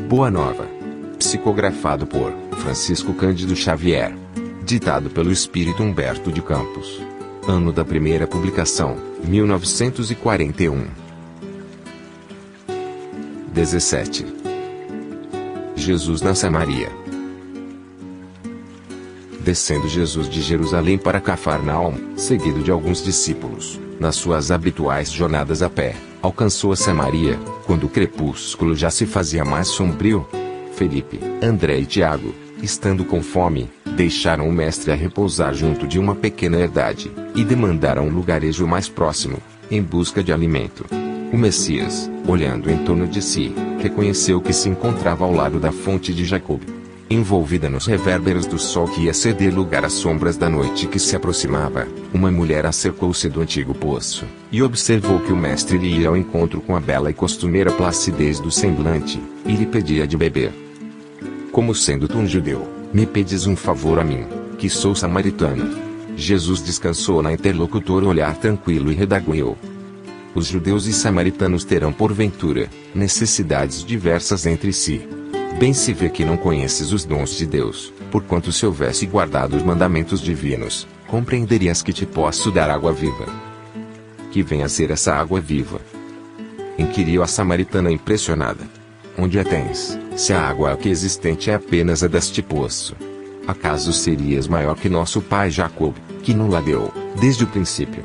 Boa Nova. Psicografado por Francisco Cândido Xavier. Ditado pelo Espírito Humberto de Campos. Ano da primeira publicação, 1941. 17. Jesus na Samaria. Descendo Jesus de Jerusalém para Cafarnaum, seguido de alguns discípulos, nas suas habituais jornadas a pé, alcançou a Samaria, quando o crepúsculo já se fazia mais sombrio. Felipe, André e Tiago, estando com fome, deixaram o mestre a repousar junto de uma pequena herdade, e demandaram um lugarejo mais próximo, em busca de alimento. O Messias, olhando em torno de si, reconheceu que se encontrava ao lado da fonte de Jacobe. Envolvida nos reverberos do sol que ia ceder lugar às sombras da noite que se aproximava, uma mulher acercou-se do antigo poço, e observou que o mestre lhe ia ao encontro com a bela e costumeira placidez do semblante, e lhe pedia de beber. Como sendo tu um judeu, me pedes um favor a mim, que sou samaritano. Jesus descansou na interlocutor olhar tranquilo e redarguiu. Os judeus e samaritanos terão porventura necessidades diversas entre si. Bem se vê que não conheces os dons de Deus, porquanto se houvesse guardado os mandamentos divinos, compreenderias que te posso dar água viva. Que vem a ser essa água viva? Inquiriu a samaritana impressionada. Onde a tens, se a água aqui existente é apenas a deste poço? Acaso serias maior que nosso pai Jacob, que nos deu, desde o princípio?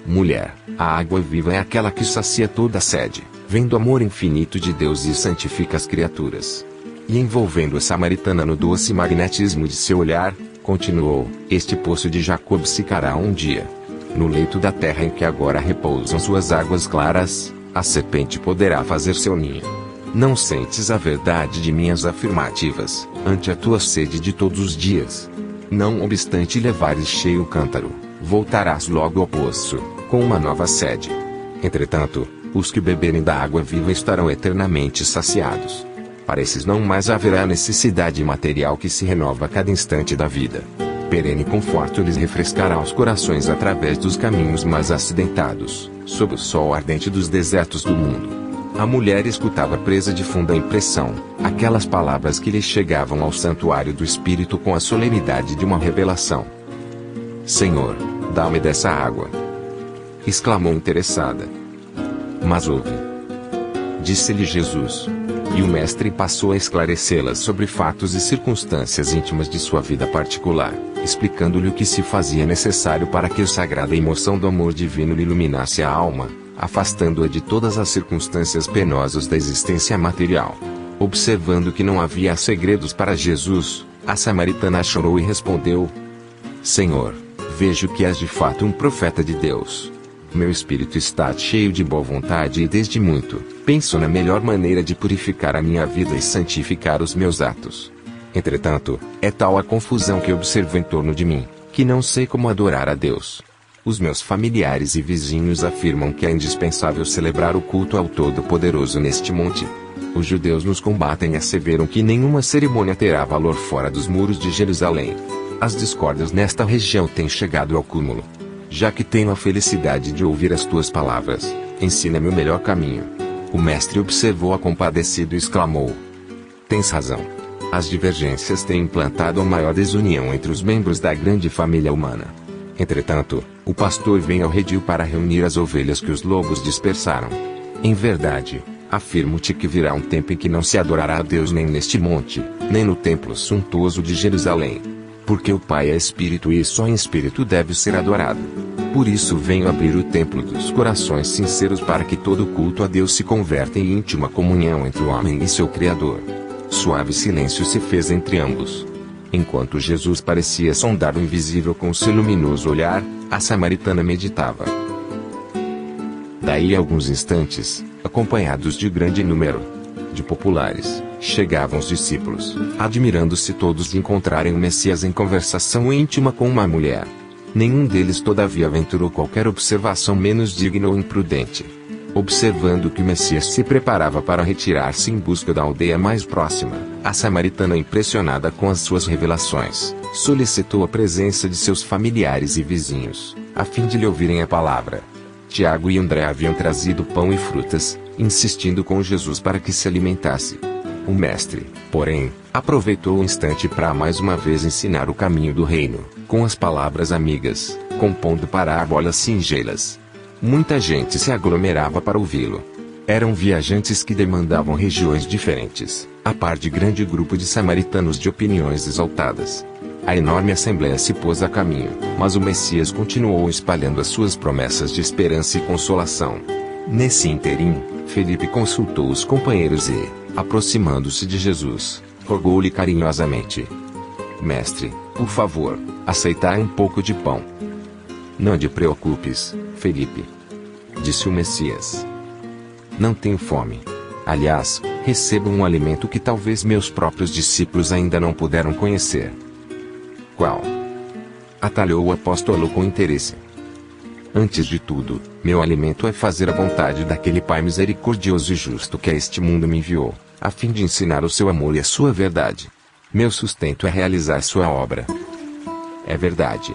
Mulher, a água viva é aquela que sacia toda a sede, vem do amor infinito de Deus e santifica as criaturas. E envolvendo a samaritana no doce magnetismo de seu olhar, continuou: este poço de Jacob secará um dia. No leito da terra em que agora repousam suas águas claras, a serpente poderá fazer seu ninho. Não sentes a verdade de minhas afirmativas, ante a tua sede de todos os dias? Não obstante levares cheio o cântaro, voltarás logo ao poço, com uma nova sede. Entretanto, os que beberem da água viva estarão eternamente saciados. Para esses não mais haverá necessidade material que se renova a cada instante da vida. Perene conforto lhes refrescará os corações através dos caminhos mais acidentados, sob o sol ardente dos desertos do mundo. A mulher escutava presa de funda impressão, aquelas palavras que lhe chegavam ao santuário do Espírito com a solenidade de uma revelação. Senhor, dá-me dessa água! Exclamou interessada. Mas ouve. Disse-lhe Jesus. E o mestre passou a esclarecê-la sobre fatos e circunstâncias íntimas de sua vida particular, explicando-lhe o que se fazia necessário para que a sagrada emoção do amor divino lhe iluminasse a alma, afastando-a de todas as circunstâncias penosas da existência material. Observando que não havia segredos para Jesus, a samaritana chorou e respondeu: Senhor, vejo que és de fato um profeta de Deus. Meu espírito está cheio de boa vontade e desde muito, penso na melhor maneira de purificar a minha vida e santificar os meus atos. Entretanto, é tal a confusão que observo em torno de mim, que não sei como adorar a Deus. Os meus familiares e vizinhos afirmam que é indispensável celebrar o culto ao Todo-Poderoso neste monte. Os judeus nos combatem e asseveram que nenhuma cerimônia terá valor fora dos muros de Jerusalém. As discórdias nesta região têm chegado ao cúmulo. Já que tenho a felicidade de ouvir as tuas palavras, ensina-me o melhor caminho. O mestre observou-a compadecido e exclamou: Tens razão. As divergências têm implantado a maior desunião entre os membros da grande família humana. Entretanto, o pastor vem ao redil para reunir as ovelhas que os lobos dispersaram. Em verdade, afirmo-te que virá um tempo em que não se adorará a Deus nem neste monte, nem no templo suntuoso de Jerusalém. Porque o Pai é Espírito e só em Espírito deve ser adorado. Por isso venho abrir o templo dos corações sinceros para que todo culto a Deus se converta em íntima comunhão entre o homem e seu Criador. Suave silêncio se fez entre ambos. Enquanto Jesus parecia sondar o invisível com seu luminoso olhar, a samaritana meditava. Daí a alguns instantes, acompanhados de grande número de populares, chegavam os discípulos, admirando-se todos de encontrarem o Messias em conversação íntima com uma mulher. Nenhum deles todavia aventurou qualquer observação menos digna ou imprudente. Observando que o Messias se preparava para retirar-se em busca da aldeia mais próxima, a samaritana, impressionada com as suas revelações, solicitou a presença de seus familiares e vizinhos, a fim de lhe ouvirem a palavra. Tiago e André haviam trazido pão e frutas, insistindo com Jesus para que se alimentasse. O mestre, porém, aproveitou o instante para mais uma vez ensinar o caminho do reino, com as palavras amigas, compondo parábolas singelas. Muita gente se aglomerava para ouvi-lo. Eram viajantes que demandavam regiões diferentes, a par de grande grupo de samaritanos de opiniões exaltadas. A enorme assembleia se pôs a caminho, mas o Messias continuou espalhando as suas promessas de esperança e consolação. Nesse ínterim, Felipe consultou os companheiros e, aproximando-se de Jesus, rogou-lhe carinhosamente: Mestre, por favor, aceitai um pouco de pão. Não te preocupes, Felipe, disse o Messias. Não tenho fome. Aliás, recebo um alimento que talvez meus próprios discípulos ainda não puderam conhecer. Qual? Atalhou o apóstolo com interesse. Antes de tudo, meu alimento é fazer a vontade daquele Pai misericordioso e justo que a este mundo me enviou, a fim de ensinar o seu amor e a sua verdade. Meu sustento é realizar sua obra. É verdade,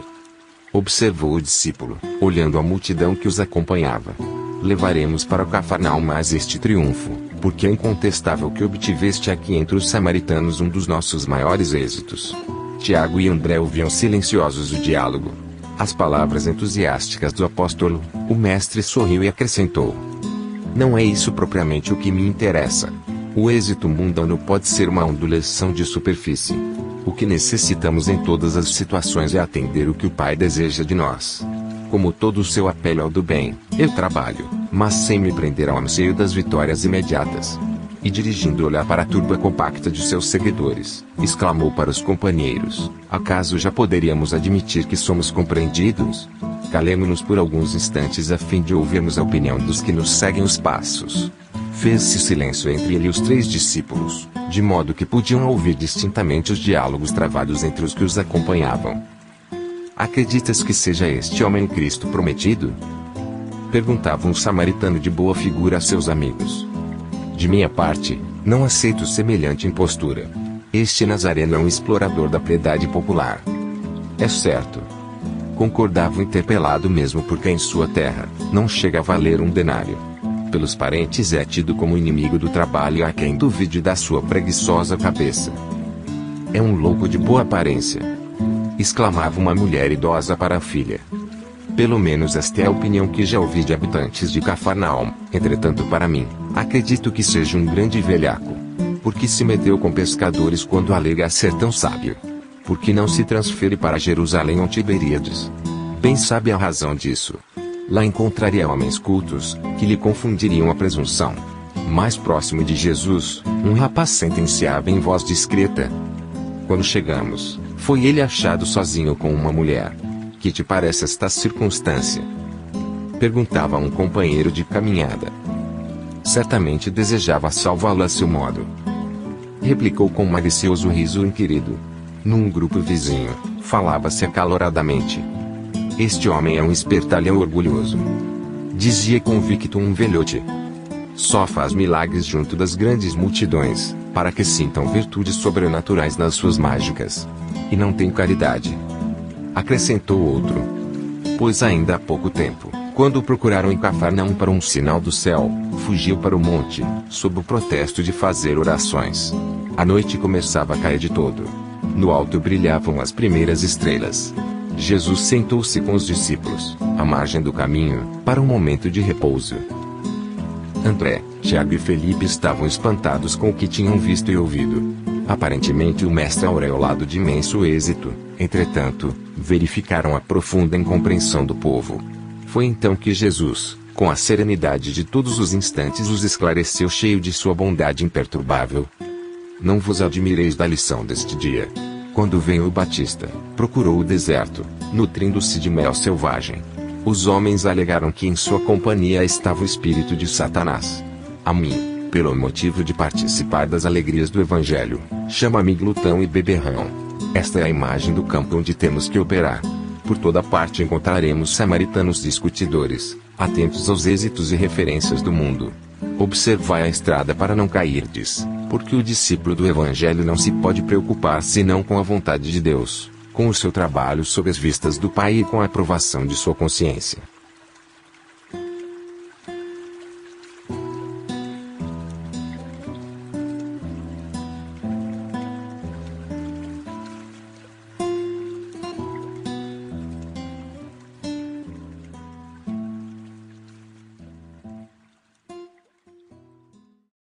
observou o discípulo, olhando a multidão que os acompanhava. Levaremos para Cafarnaum mais este triunfo, porque é incontestável que obtiveste aqui entre os samaritanos um dos nossos maiores êxitos. Tiago e André ouviam silenciosos o diálogo. As palavras entusiásticas do apóstolo, o mestre sorriu e acrescentou: Não é isso propriamente o que me interessa. O êxito mundano pode ser uma ondulação de superfície. O que necessitamos em todas as situações é atender o que o Pai deseja de nós. Como todo o seu apelo ao do bem, eu trabalho, mas sem me prender ao anseio das vitórias imediatas. E dirigindo o olhar para a turba compacta de seus seguidores, exclamou para os companheiros: Acaso já poderíamos admitir que somos compreendidos? Calemo-nos por alguns instantes a fim de ouvirmos a opinião dos que nos seguem os passos. Fez-se silêncio entre ele e os 3 discípulos, de modo que podiam ouvir distintamente os diálogos travados entre os que os acompanhavam. Acreditas que seja este homem o Cristo prometido? Perguntava um samaritano de boa figura a seus amigos. De minha parte, não aceito semelhante impostura. Este nazareno é um explorador da piedade popular. É certo. Concordava o interpelado, mesmo porque em sua terra, não chega a valer um denário. Pelos parentes é tido como inimigo do trabalho e há quem duvide da sua preguiçosa cabeça. É um louco de boa aparência, exclamava uma mulher idosa para a filha. Pelo menos esta é a opinião que já ouvi de habitantes de Cafarnaum. Entretanto, para mim, acredito que seja um grande velhaco. Porque se meteu com pescadores quando alega ser tão sábio? Porque não se transfere para Jerusalém ou Tiberíades? Bem sabe a razão disso. Lá encontraria homens cultos, que lhe confundiriam a presunção. Mais próximo de Jesus, um rapaz sentenciava em voz discreta. Quando chegamos, foi ele achado sozinho com uma mulher. Que te parece esta circunstância? Perguntava um companheiro de caminhada. Certamente desejava salvá-lo a seu modo. Replicou com malicioso riso o inquirido. Num grupo vizinho, falava-se acaloradamente. Este homem é um espertalhão orgulhoso. Dizia convicto um velhote. Só faz milagres junto das grandes multidões, para que sintam virtudes sobrenaturais nas suas mágicas. E não tem caridade. Acrescentou outro. Pois ainda há pouco tempo, quando o procuraram em Cafarnaum para um sinal do céu, fugiu para o monte, sob o protesto de fazer orações. A noite começava a cair de todo. No alto brilhavam as primeiras estrelas. Jesus sentou-se com os discípulos, à margem do caminho, para um momento de repouso. André, Tiago e Felipe estavam espantados com o que tinham visto e ouvido. Aparentemente o mestre aureolado de imenso êxito, entretanto, verificaram a profunda incompreensão do povo. Foi então que Jesus, com a serenidade de todos os instantes, os esclareceu, cheio de sua bondade imperturbável. Não vos admireis da lição deste dia. Quando veio o Batista, procurou o deserto, nutrindo-se de mel selvagem. Os homens alegaram que em sua companhia estava o espírito de Satanás. A mim, pelo motivo de participar das alegrias do Evangelho, chama-me glutão e beberrão. Esta é a imagem do campo onde temos que operar. Por toda parte encontraremos samaritanos discutidores, atentos aos êxitos e referências do mundo. Observai a estrada para não cairdes, porque o discípulo do Evangelho não se pode preocupar senão com a vontade de Deus, com o seu trabalho sob as vistas do Pai e com a aprovação de sua consciência.